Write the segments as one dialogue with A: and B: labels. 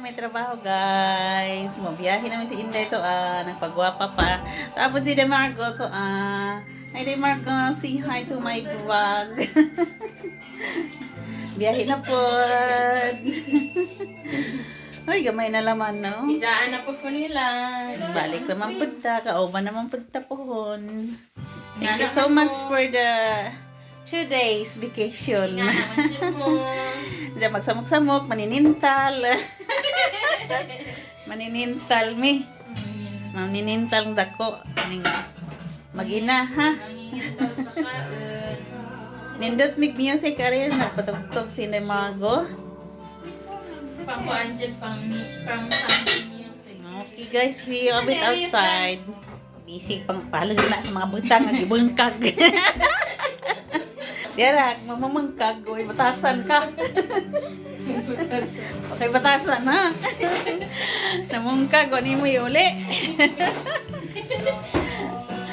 A: may trabaho, guys. Mabiyahe namin si Inday to, nagpagwapa pa. Tapos si Demarco to, Hi Demarco, say hi to my vlog. Biyahe na po. Ay, gamay na laman, no?
B: Ijaan na po ko nila.
A: Balik naman punta, kauban naman punta pohon. Thank you so much for the 2 days vacation.
B: Nga naman siya mo.
A: Diyan magsamok-samok, maninintal. Maninintal mi. Maninintal dako. Mag-ina, ha?
B: Nangingintal sa kain.
A: Nindot mig music career nagpatugtog si Nemago.
B: Pang Angel, pang Sunday music.
A: Okay guys, we are a bit outside. Busy pang palag na sa mga butang ang ibungkag. Diyarak, mamamangkag, uy, batasan ka. Okay, batasan ha. Namungkag, ano mo uli.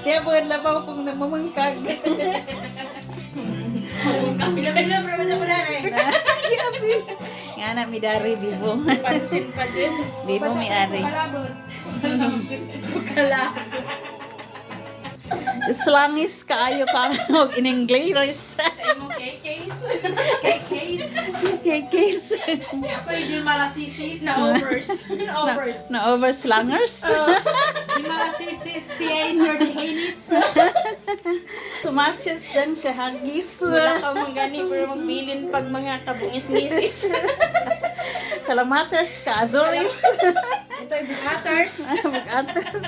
A: Diya po labaw kung namamangkag.
B: Pila-pila pero sa kulare.
A: Grabe. Nga na, midari, bibo.
B: Pansin pa dyan.
A: Bibo, mi ari.
B: Bukala.
A: Slangis kaayo ka in English.
B: Sa imong case.
A: Kekes.
B: Ako yung malasisis. Na-overs. Na-overs.
A: Na over slangers.
B: Yung malasisis. Si Sir Dehanis.
A: Tumatches din kahagis.
B: Wala ka manggani pero magbilin pag mga kabungis-nisis.
A: Salamaters ka Azoris.
B: Ito ay buhaters.
A: Mag-atas.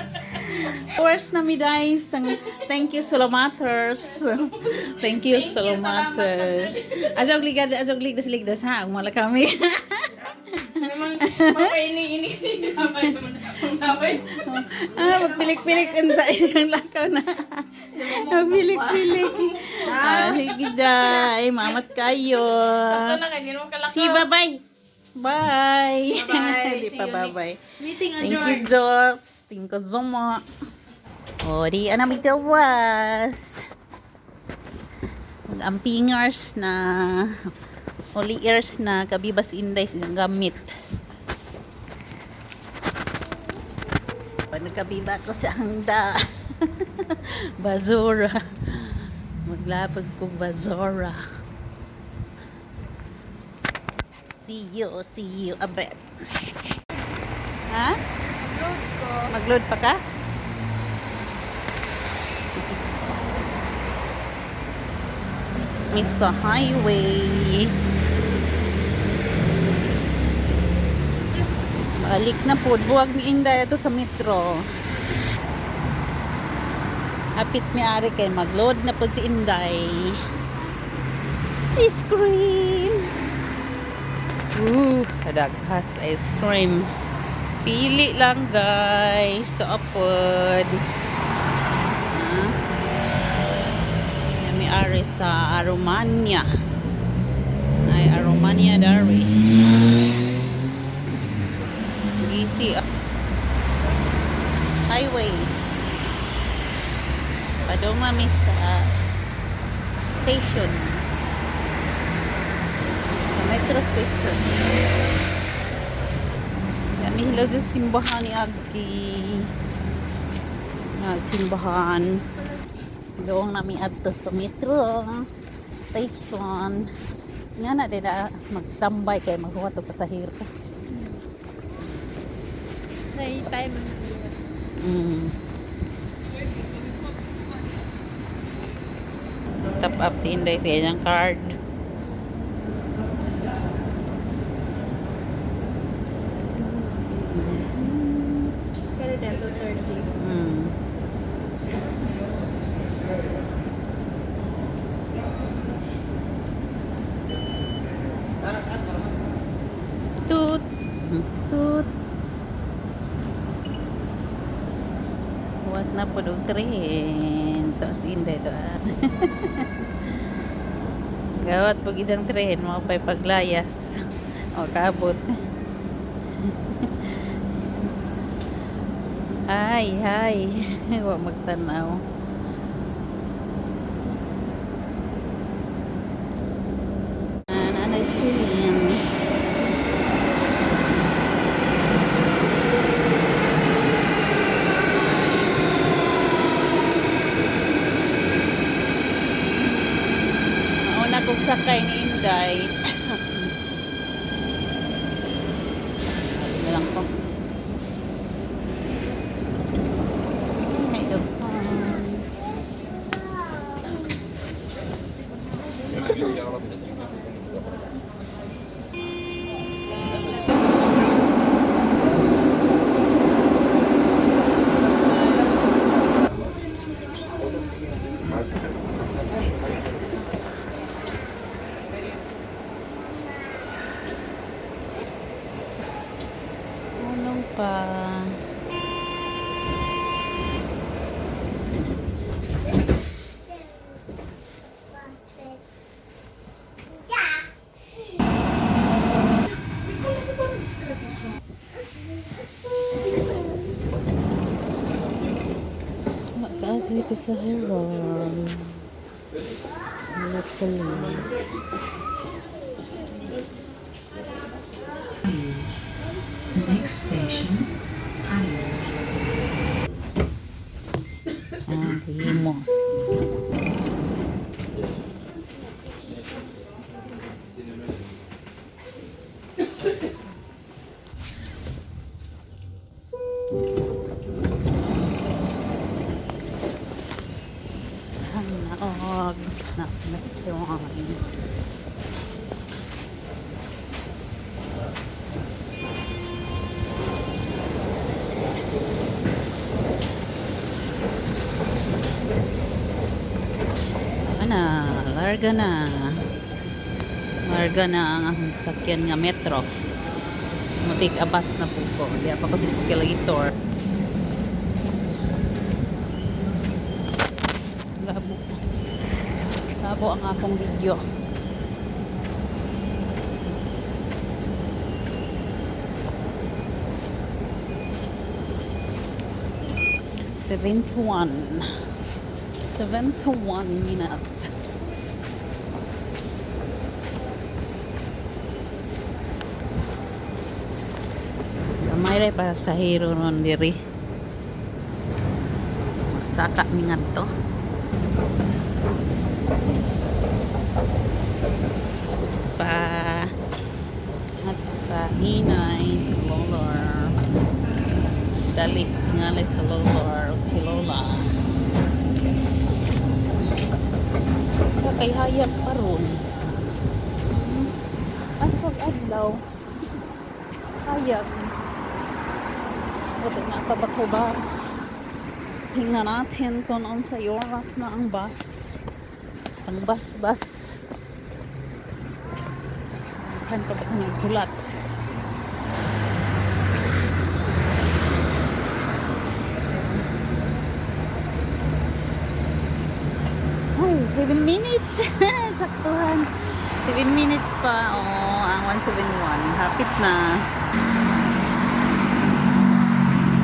A: First na mi guys. Thank you Salamaters. Thank you Salamaters. Ajog ligdas ha. Umala kami.
B: Memang mapaini-ini sih.
A: Magpilik-pilik unta yung lakaw na. Magpilik-pilik. Sige day, mamat kayo.
B: Ito na kayo, mo kalakaw.
A: Si bye-bye. Bye.
B: Bye-bye.
A: Di
B: See
A: pa
B: you
A: bye-bye.
B: next meeting,
A: Thank you, Diyos. Thank you so much. O, di anam itawas. Mag-ampingers na oli ears na kabibas inday sa gamit. Pag nagkabiba ko sa hangda. Bazura. Maglapag ko bazura. See you a bit. Ha? Mag-load pa ka? It's the highway. Balik na po. Buwag ni Inday ito sa metro. Apit ni Ari kay mag-load na po si Inday. Ice cream. Kadaghas ice cream. Pili lang guys. To upod. Yami Ari sa Aromania. Ay Aromania dari. Easy highway. Padong mi sa station. Sa metro station. Kami hilaw sa simbahan ni Agi. Simbahan. Doon namin ato sa metro station. Nga na din na magtambay kay maghuwa to pasahero.
B: Time.
A: Top up si Inday sa kanyang card.
B: Kaya dito 30.
A: Tut. Tut. Huwag na po doon tren. Tapos Inday doon. Gawat pag isang tren, mga pa'y paglayas. O, kabot. Ay. Huwag magtanaw. Nanay train. sakay ni Inday. Lang ko. May daghan. Anong pa? Makasih bisa heran. Lihat keluar.
C: The next station, Highland.
A: Limos. Hanaog na restaurants. Larga na. Larga na ang akong sakyan nga metro. Mutik abas na po ko. Di pa ko sa escalator. Labo. Labo ang akong video. #71 minute. Gamay rin para sa hero ron diri. Masaka mi ngadto. At pa hinay sa lolor. Dali ngalay sa lolor si lola. Kay hayag pa ron. As pag-adlaw hayag. Buti na pa bakay bus. Tingnan natin kung sa oras na ang bus. Ang bus. Saan pa ba kami gulat? Ay, 7 minutes. Saktuhan. 7 minutes pa. Oh, ang 171. Hapit na.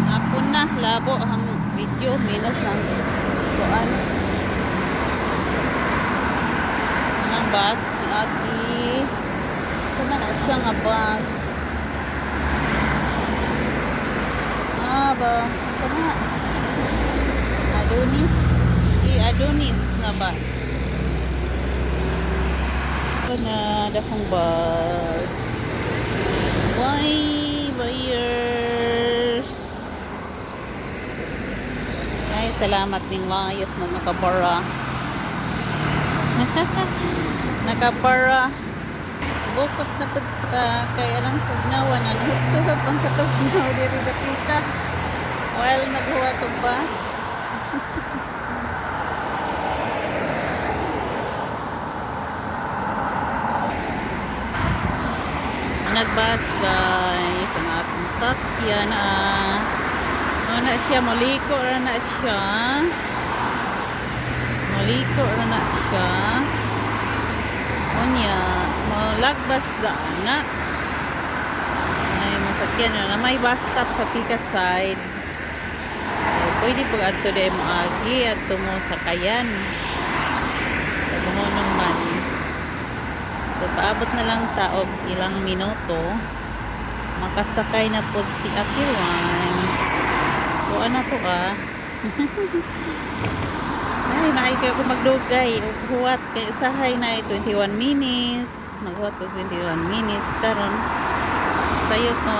A: Hapon na. Labo ang video. Minus ng kuan. Ang bus. Lagi. Sama na siya nga bus. Ba. Sama. Adonis nga bus. Na dakong bus. Why buyers? Ay, salamat ning layas na nakabara. Nakabara. Bukot na pagka kaya lang pagnawa na nahutsuhap ang katugnaw diri dapita. While naghuwa tong bus. Nagbas guys ang atong sakyan na siya maliko na siya unya malagbas na ay masakyan na may bus stop sa Pika side. Pwede po ato dahil maagi at mo sakayan sa bumonong man. So, paabot na lang taog ilang minuto. Makasakay na po si Ate Juan. So, ano to Ay, maayo kayo kung magdugay. Huwat kay usahay na 21 minutes. Maghuwat ko 21 minutes. Karon sayo ko.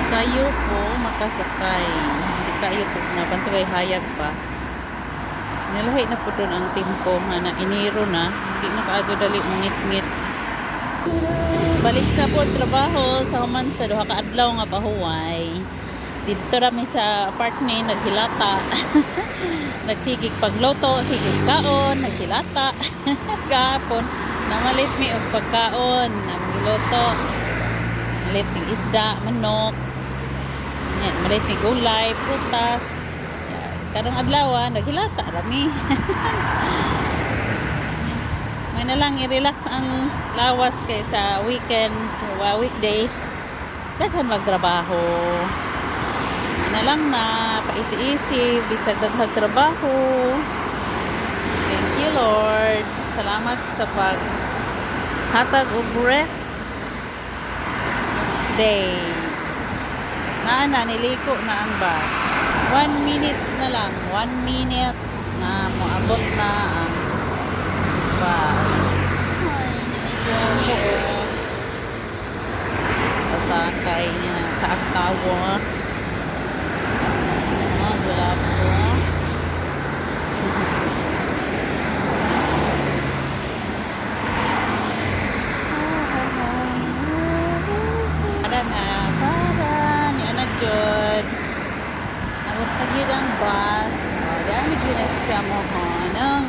A: Sayo ko makasakay. Hindi kayo ko napantugay hayag pa. Nalahi na po doon ang timpo nga na iniro na. Hindi na kaadyo dali mungit-ngit. Balik na po trabaho sa human sa duha ka adlaw nga pahuway. Dito rami sa apartment naghilata. Nagsigig pagloto, sigig kaon, naghilata. Gapon namalit mi og pagkaon, namiloto. Malit ng isda, manok. Yan, malit ng gulay, prutas. Yan. Karong adlaw naghilata rami. May na lang i-relax ang lawas kay sa weekend, weekdays. Daghan magtrabaho. Na lang na paisi-isi bisag daghang trabaho. Thank you Lord. Salamat sa pag hatag og rest day. Na niliko na ang bus. 1 minute na lang, 1 minute na moabot na ang bus. Ay, naigo ko. Kasakay niya taas tower. Wala po. Para ni anak jud. Nawat na gid ang bus. O, dami gid siya mo honong.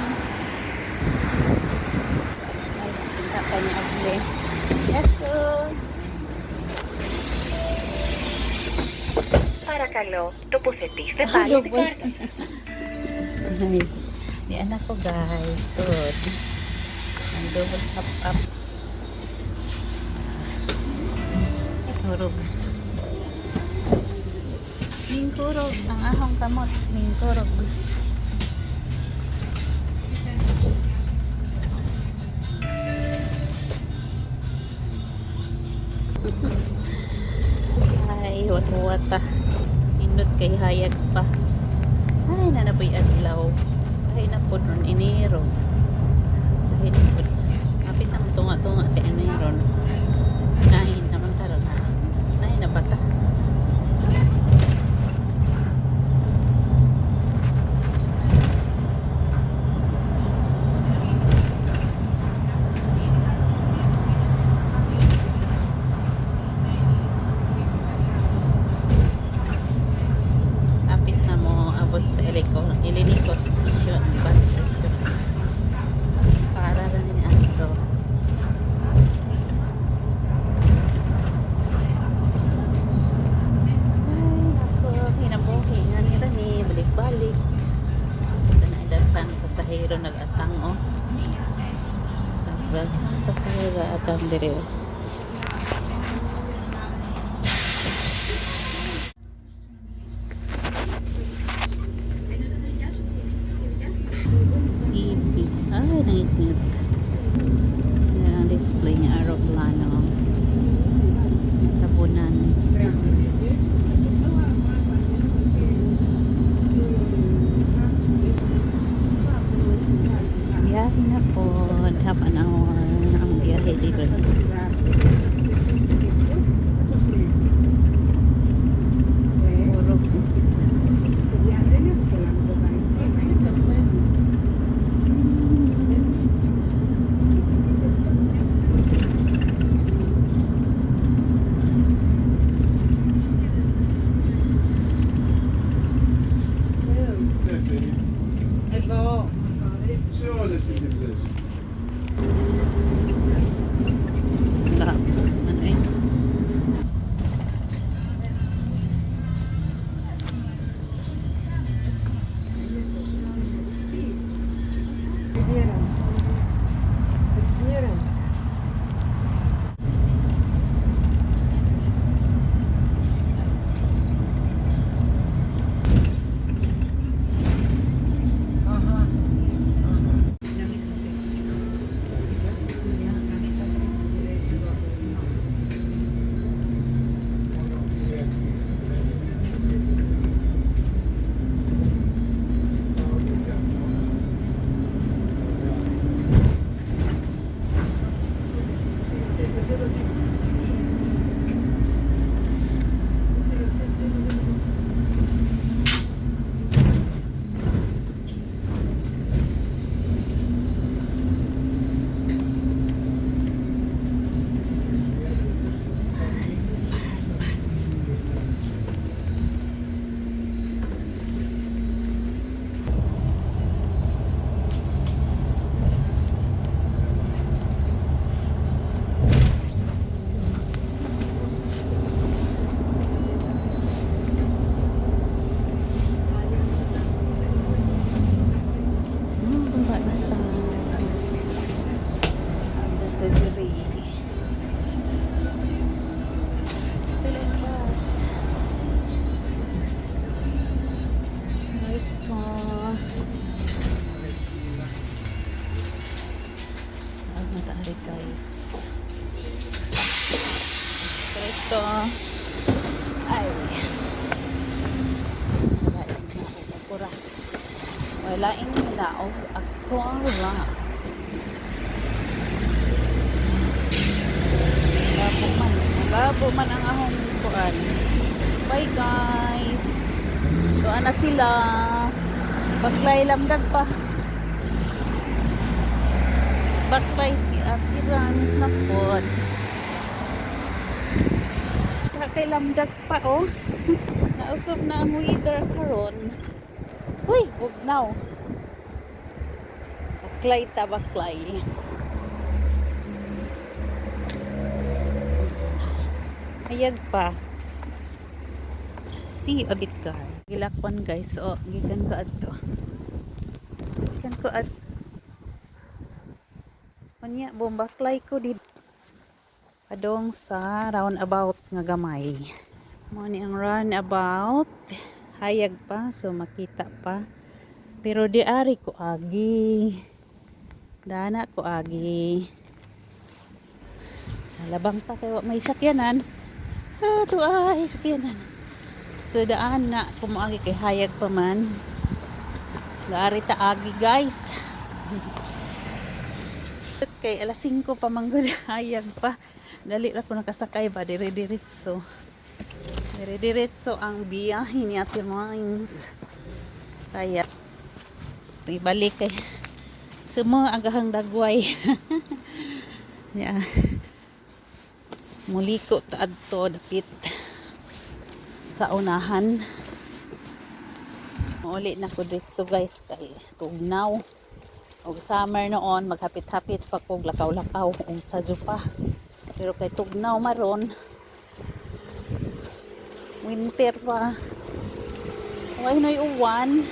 A: Ay, pinta pa niya abli. Yes, sir.
D: Παρακαλώ, τοποθετήστε πάλι την κάρτα σας.
A: Ay, ni anak ko guys. So, ang double up. Kurog. Kurog. Ang ahong kamot. Kurog. Ay, wata-wata. Indot kay hayag pa. Ay, nanapoy adlaw. Ay, napod ron Enero. Ay, napod. Kapit ang tunga-tunga si Enero. Ay, naman karon na. Ay, nabata. Kapit na mo abot sa Ilinikos station. Bus station. Para rin niya ito. Hinabuhi nga nila ni balik-balik sa naidaghan pasahero nag-atang pasahero atang dire ibi ay nangit-ngit yan ang display ng aeroplano tabunan. Biyahe na po. Half an hour ang biyahe dito. dito. Ay. Wala ing nilaog ako wala. Labo man ang ahong kuan. Bye guys. Doon na sila. Baklay lamdag pa. Baklay si Ate Rams na pod. Kay lamdag pa oh. Nausog na ang weather karon. Uy, bugnaw. Baklay ta baklay. Ayag pa. See a bit guys. Gilakpan guys. So, gikan ko adto. Gikan ko ad. Kanya, bombaklay ko dito. Padong sa roundabout nga gamay. Mo ni ang roundabout. Hayag pa. So, makita pa. Pero di ari ko agi. Dana ko agi. Sa labang pa kayo may sakyanan. Ito ay sakyanan. So daan na kumuagi kay hayag pa man. Gaari ta agi guys. Kay alas 5 pa manggod hayag pa. Dali ra ko nakasakay ba dire-diretso. Dire-diretso ang biyahe ni Ate Mines. Kaya ibalik kay semua agahang dagway. Yeah. Muliko ta adto dapit sa unahan. Uli na ko dito guys kay tugnaw. Og summer noon maghapit-hapit pa kog lakaw-lakaw sa jupa. Pero kay tugnaw maron winter pa. Way noy uwan.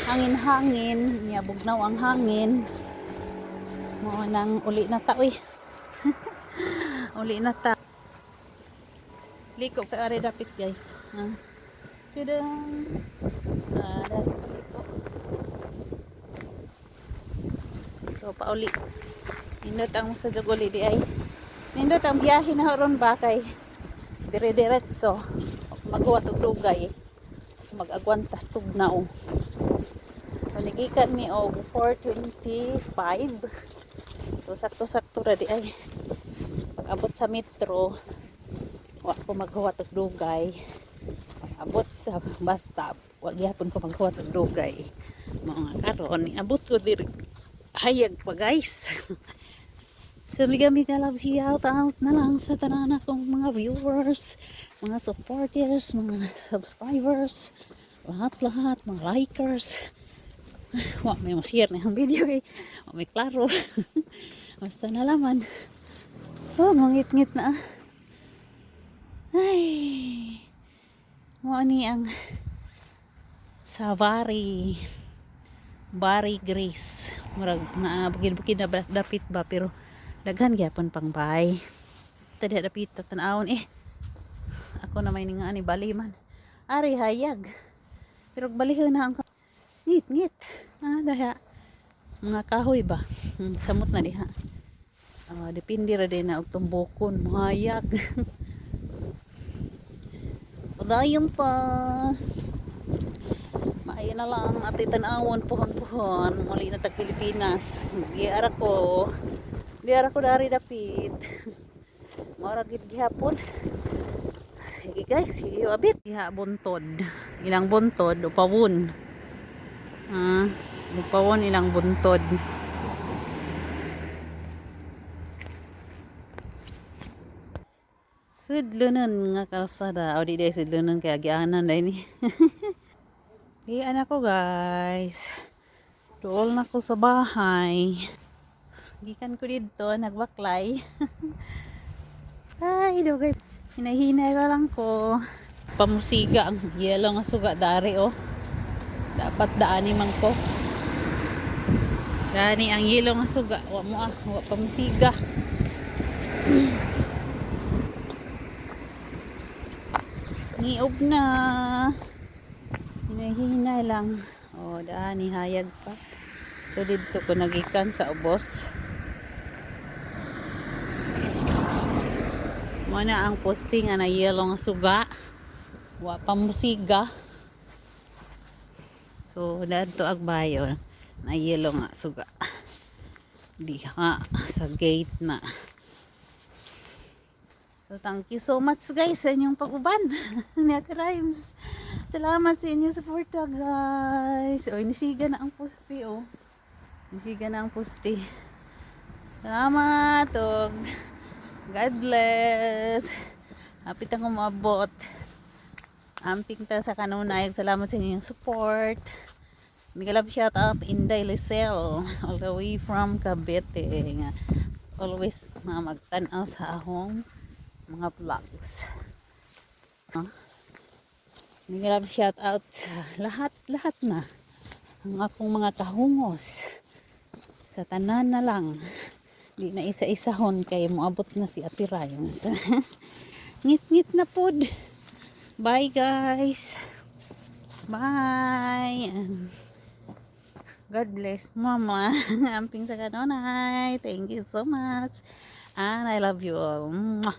A: Hangin-hangin, niya bugnaw ang hangin. Mo nang uli na ta uy. Uli na ta. Liko ka are dapit guys. Tudang. Liko. So pauli. Nindot ang sa jagoli di ay. Nindot ang biyahe na horon ba kay dire-diretso. Maghuwat og dugay. Mag-agwantas tugnaw. Panigikan mi og 4:25. So sakto-sakto ra di ay. Pag-abot sa metro, wa ko maghuwat og dugay. Pag-abot sa bus stop, wa gyapon ko maghuwat og dugay. Mga karon abot ko diri hayag pa guys. So miga-miga love shout out na lang sa tanan akong mga viewers, mga supporters, mga subscribers, lahat-lahat, mga likers. Wa may ma-share na ang video kay wa may klaro. Basta nalaman. Oh, mangit-ngit na. Ay. Mo ni ang sa Bari Grace. Murag na bukid na dapit ba pero daghan gyapon pang bay. Tadi dapit tan-awon Ako na may nga ani bali man. Ari hayag. Pero balihon na ang ngit. Daha mga kahoy ba. Samot na diha. Depende ra din na og tumbokon, mahayag. Padayon pa. Maayo na lang ati tan-awon puhon-puhon. Muli na tag Pilipinas. Di ara ko dari dapit. Mora gid gihapon. Sige guys, sige abit. Iha buntod. Ilang buntod upawon. Upawon ilang buntod. Sudlunan nga kalsada. O di day sudlunan kaya gianan day ni. Iyan ako guys. Dool na ko sa bahay. Gikan ko dito, nagbaklay. Ay, dugay. Hinahinay lang ko. Pamusiga ang yelo nga suga dari oh. Dapat daani man ko. Dani ang yelo nga suga. Wa mo wa pamusiga. Niob na. Hinahinay lang. O, dani hayag pa. So, dito ko nagikan sa ubos. Mo na ang posting na yellow nga suga. Wa pa musiga. So dadto agbayo na yellow nga suga. Diha sa gate na. So thank you so much guys sa inyong pag-uban. Naka Rhymes. Salamat sa inyong suporta guys. O inisiga na ang poste oh. Inisiga na ang poste. Salamat og God bless. Hapit ang umabot. Amping ta sa kanunay. Salamat sa inyong support. Migalab shout out Inday Lisel all the way from Cavite. Always magtanaw sa ahong mga vlogs. Migalab shout out sa lahat na ang akong mga kahungos sa tanan na lang. Di na isa-isahon kay moabot na si Ate Rhymes. Ngit-ngit na pod. Bye guys. Bye. God bless mama. Amping sa kanunay. Thank you so much. And I love you all. Mwah.